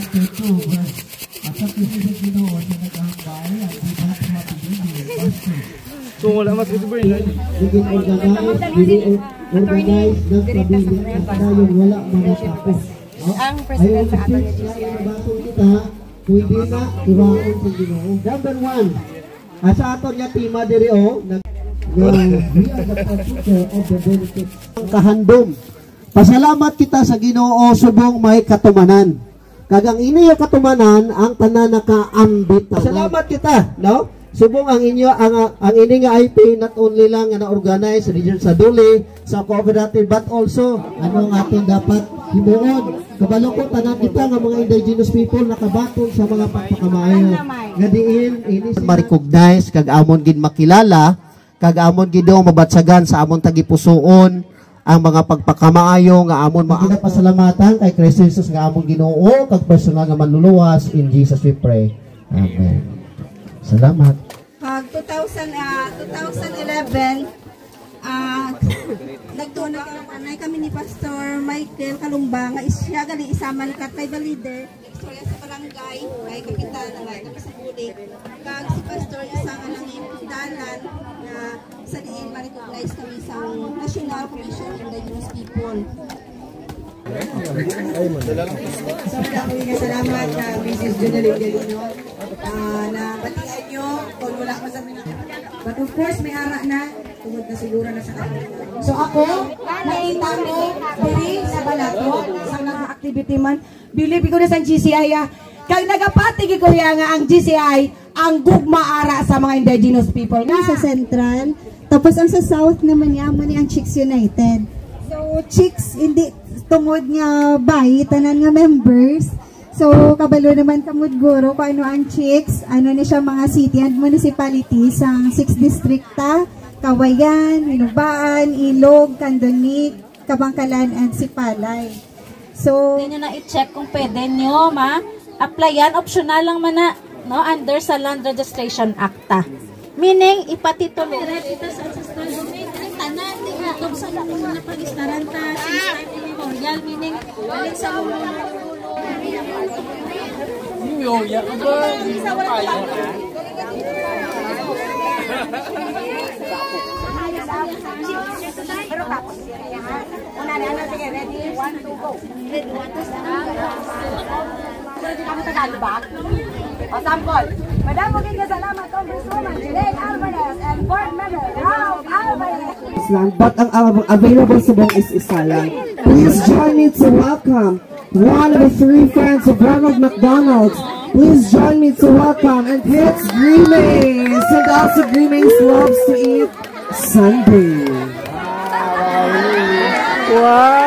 chapter 2, at sa President Ginoo sa nag-aambay at di ba mapigil pastor. Kung wala mas ito ba yun? Biging organized ng pamilya at tayo wala manatapos. Ang president sa ato ni GCI. Kita, pwede na iwaon sa Ginoo. Number 1, sa ato niya tima diri o, we are the partaker of the benefits. Kahandom. Pasalamat kita sa Ginoo subong may katumanan. Kagang inyo katumanan ang tanan nakaambit. Pasalamat kita, no? Subong ang inyo ang ini nga IP not only lang nga na-organize sa region sa Duli, sa cooperative, but also ano nga ating dapat himuon. Kabalo ko tanan kita nga mga indigenous people nakabaton sa mga pagpakamaayo. Gadiin ini ma-recognize kag amon gid makilala, kag amon gid mabatsagan sa amon tagipusoon ang mga pagpakamaayo nga amon pasalamatan kay Kristo Jesus nga amon Ginoo kag personal nga manluluwas. In Jesus we pray. Amen. Salamat. 2011, nagtunag kami ni Pastor Michael Kalumba nga siya gali isama ni Katay Leader istorya sa barangay kay kapitan nga kami sa bulik kag si Pastor isa nga nang dalan nga sa diin ma-recognize kami sa National Commission on Indigenous People. Salamat na Mrs. Junaline Galino na batian nyo kung wala ko sa but of course may ara na tungod na siguro na sa kanila. So ako, nakita mo diri sa Balato sa mga activity man believe ko na sa GCI kag nagapatig ko nga ang GCI ang gugma ara sa mga indigenous people nga Sa Central, tapos ang sa South naman yaman ni ang Chicks United. So Chicks hindi tungod nga bay tanan nga members. So kabalo naman kamud guro kung ano ang Chicks, ano ni siya mga city and municipalities ang 6 districta, Kawayan, Hinubaan, Ilog, Candonik, Kabangkalan and Sipalay. So Hindi nyo na i-check kung pwede nyo applyan, optional lang man na no, under sa Land Registration Acta. Meaning, ipatitulo. Ito sa ancestral domain, tanan, tingnan, sa mga na pag-istaran ta, since time immemorial, meaning, balik sa lulo. Yoya ka ba? pero tapos una na ano sige ready 1 2 go ready 1 2 kami tagalbak o sample madam maging kasalamat Congresswoman Jelaine Alvarez and board member Ralph Alvarez but ang available sa buong is isa lang. Please join me to welcome one of the 3 friends of Ronald McDonald. Please join me to welcome and it's Grimace, and also Grimace loves to eat Sunday. Wow!